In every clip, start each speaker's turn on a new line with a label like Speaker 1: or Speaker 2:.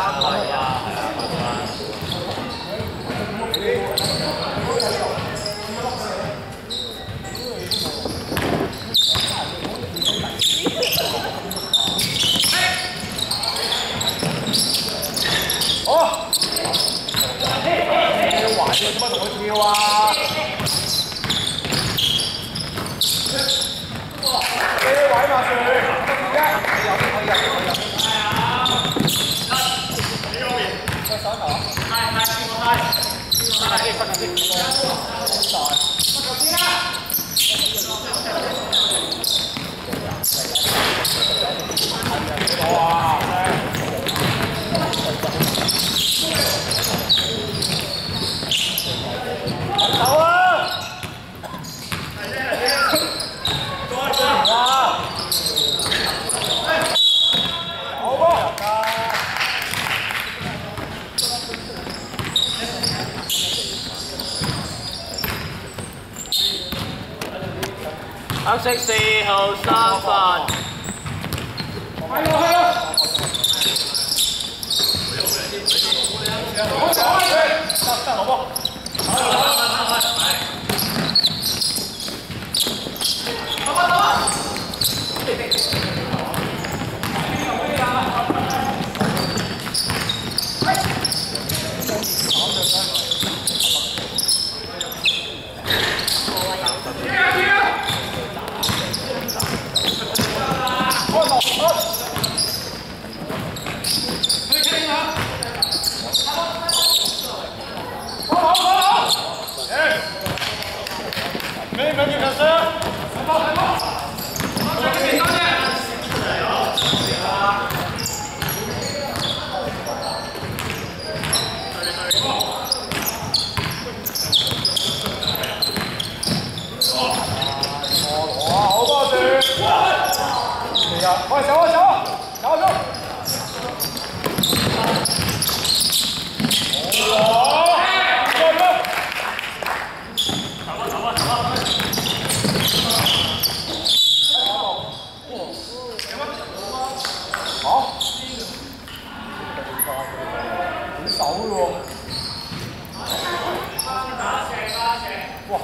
Speaker 1: 係啊，
Speaker 2: 好，你要還要點解同佢跳啊？呢位馬樹，而家可以入。再手頭啊！
Speaker 1: 黑色4號3分。快走啊走啊！走走！好，點手嘅喎？哇！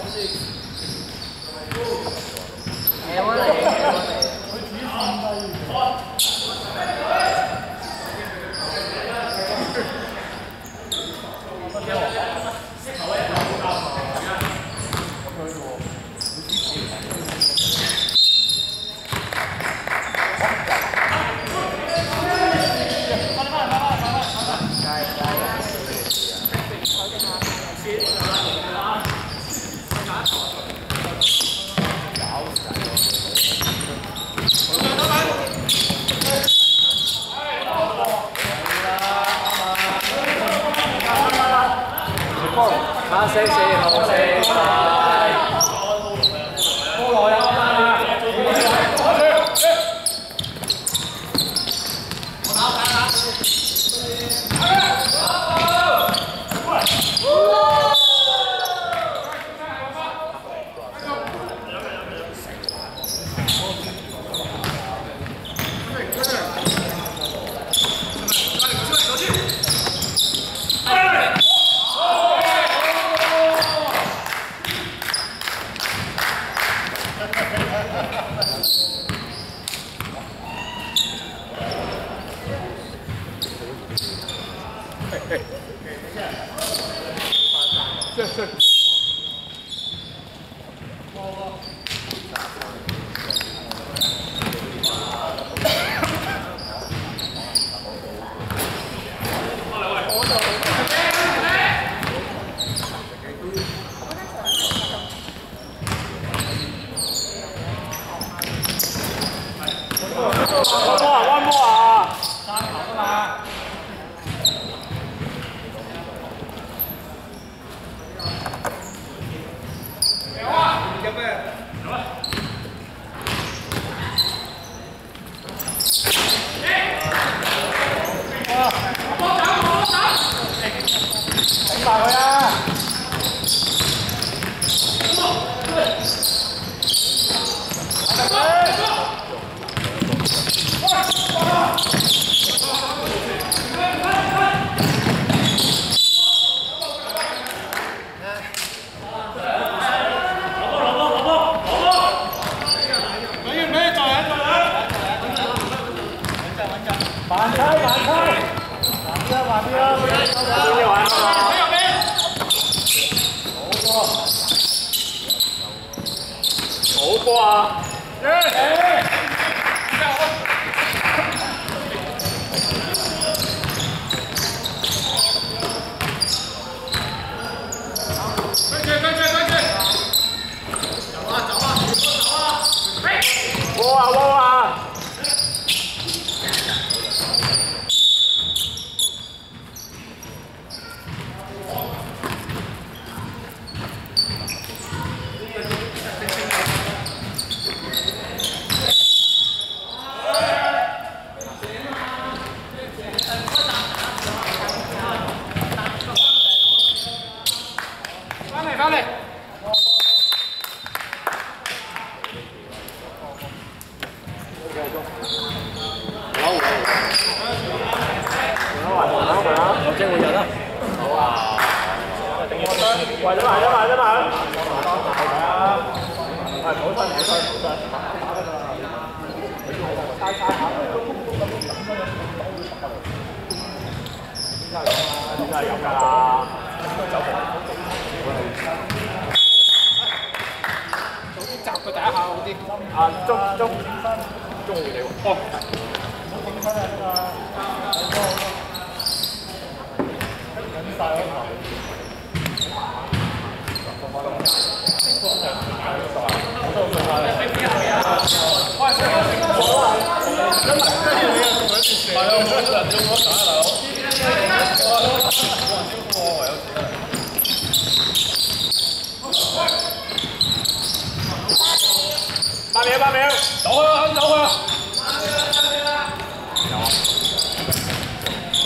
Speaker 1: 黑色4號4分。波來啊！
Speaker 2: 慢開，慢開，慢啲啦，
Speaker 3: 終於玩啦！好波啊！波啊波啊！
Speaker 1: 翻嚟。有機會入啦！哇！
Speaker 3: 喂，得埋，係唔好衰。點解有㗎？
Speaker 1: 早啲集佢第一下好啲。
Speaker 3: 啊，中意你喎。哦。8秒，走去啊！走去啊！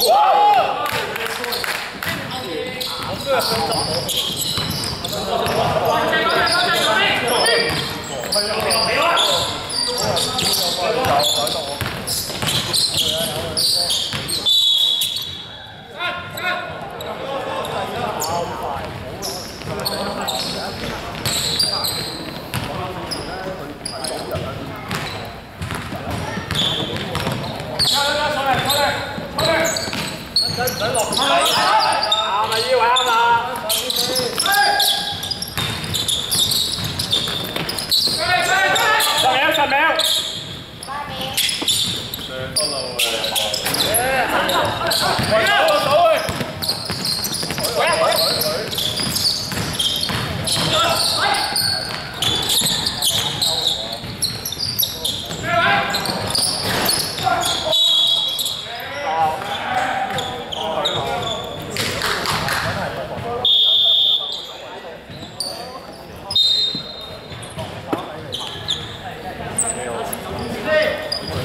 Speaker 3: 哇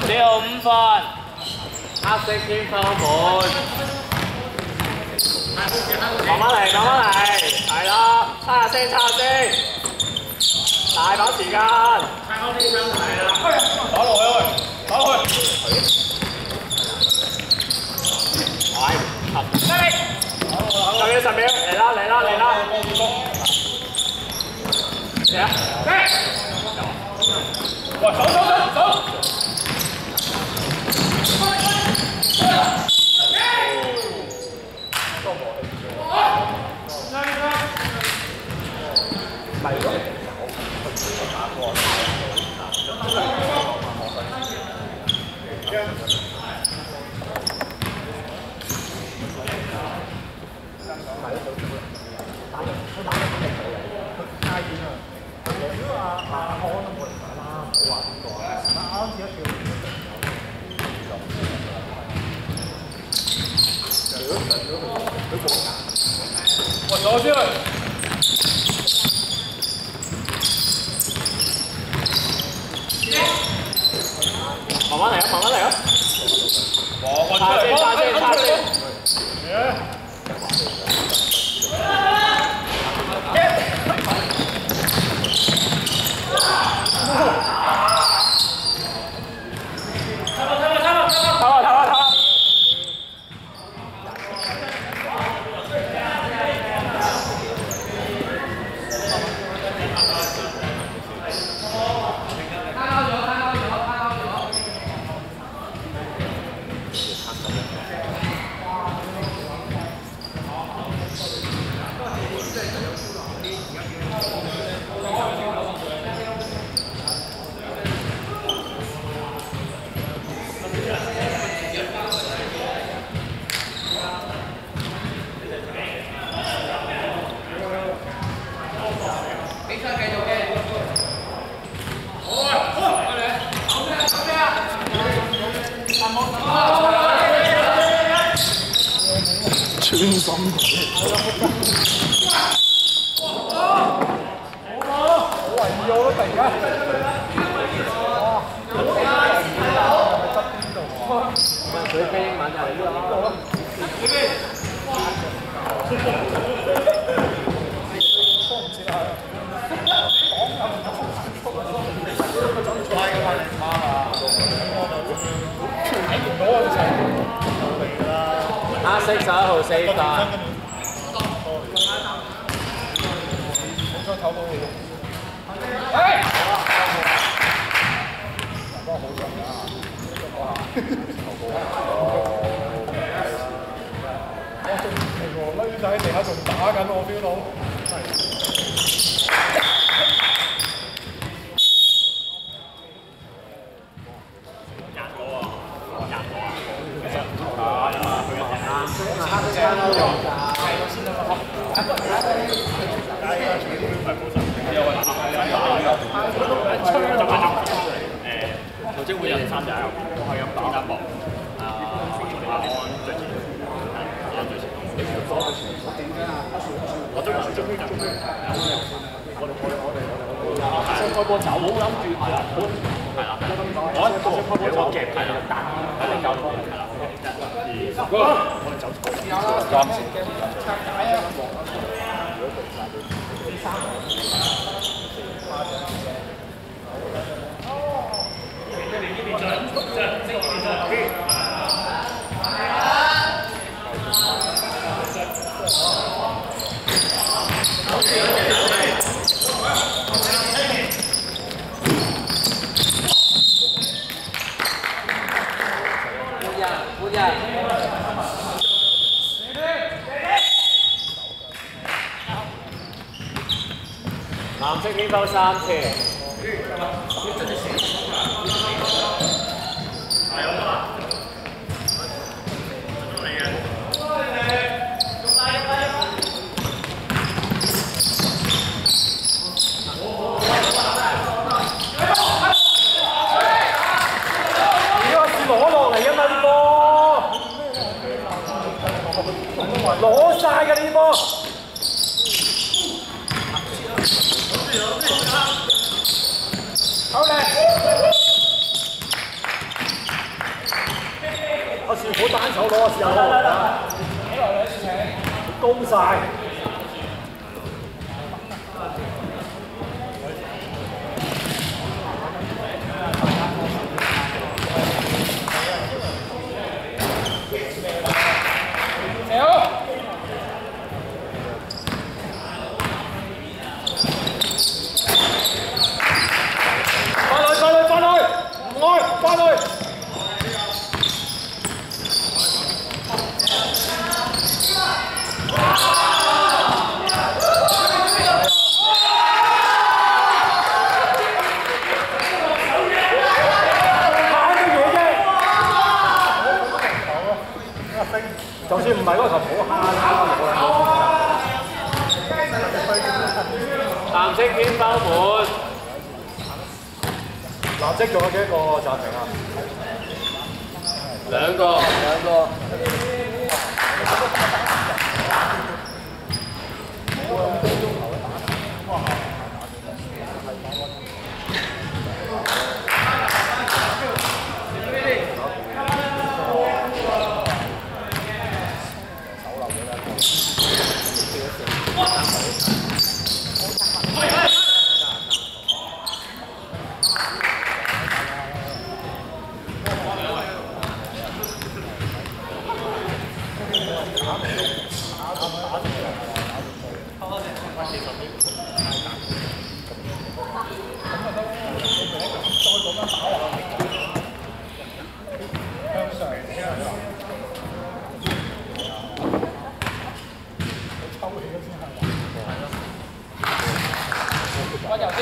Speaker 3: ！5分，黑色天花門，慢慢嚟，係啦，差下聲，大把時間，係啦，打落去，仲要10秒，嚟啦，嚟啊，喂，走！我走进来。慢慢嚟啊！差啲。
Speaker 2: 心好為意我都突然間，
Speaker 1: 佢飛英文就係呢個。黑色11號4發。
Speaker 2: 女仔喺地下仲打緊，我 feel 到。
Speaker 3: 頭先會有3隻喺後邊，我係咁打單薄。安最前，安最前。我都唔係最尾入。我開波走，冇諗住係啦，係啦，我開波走夾係啦，肯定有拖係啦。我哋走錯，暫時拆解啊！藍色偏拋3次。
Speaker 2: 攞晒嘅呢波，好靚！阿樹虎單手攞試下攞，高晒。就算唔係嗰個球好
Speaker 3: 藍色偏包門，
Speaker 2: 藍色仲有幾多個暫停啊
Speaker 3: 2個。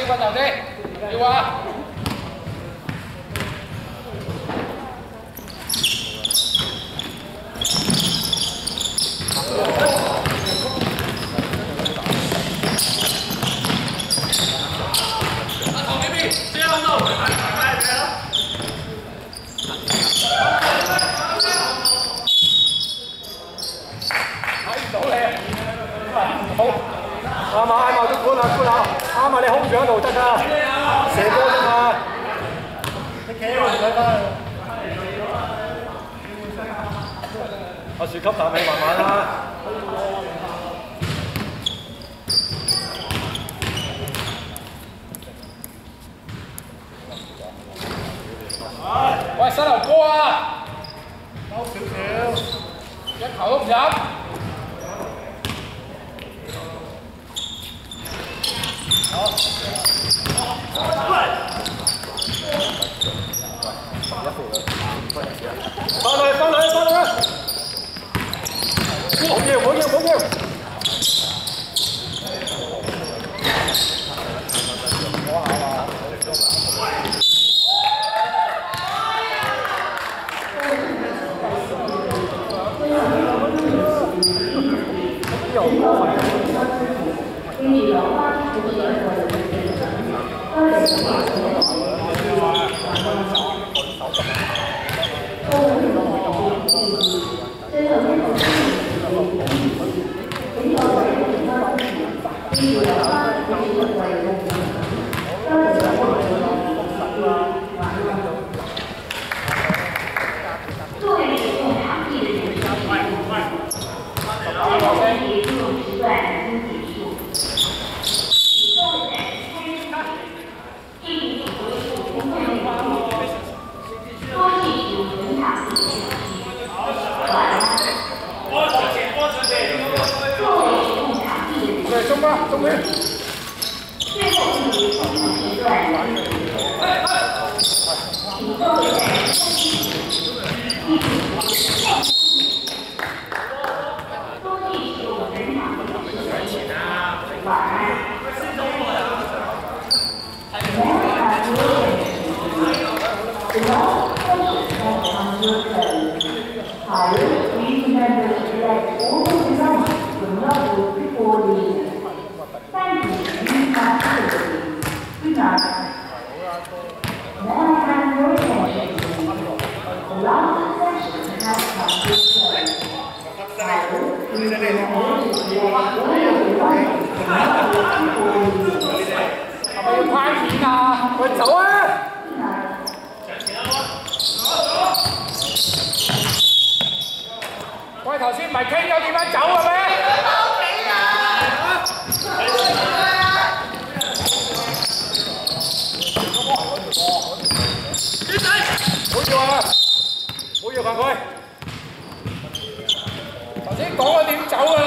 Speaker 1: 溫柔啲，要啊！
Speaker 2: 好，啱啊，都管啦，啱啊，你 hold 住喺度得㗎，射波啫嘛。你企喺度唔使翻。阿樹級打你慢慢啦。
Speaker 1: 喂，新樓哥啊！
Speaker 2: 收少少，
Speaker 1: 一球都唔入。
Speaker 2: 翻嚟！好要！中边。最后一节冲刺阶段，请各位在冲击期一起多记住人场的指示。晚安。Please remember to select all the devices from levels before leaving. Thank you for your activity. Good night. May I have your attention, please? The last session has come to a close. Please remember to select all the devices from levels before leaving.
Speaker 1: 係咪要拍片啊？喂，走啊！ 喂，頭先唔係傾咗點樣走嘅咩？翻屋企啊！
Speaker 2: 唔好要犯佢。
Speaker 1: 頭先講咗點走㗎啦。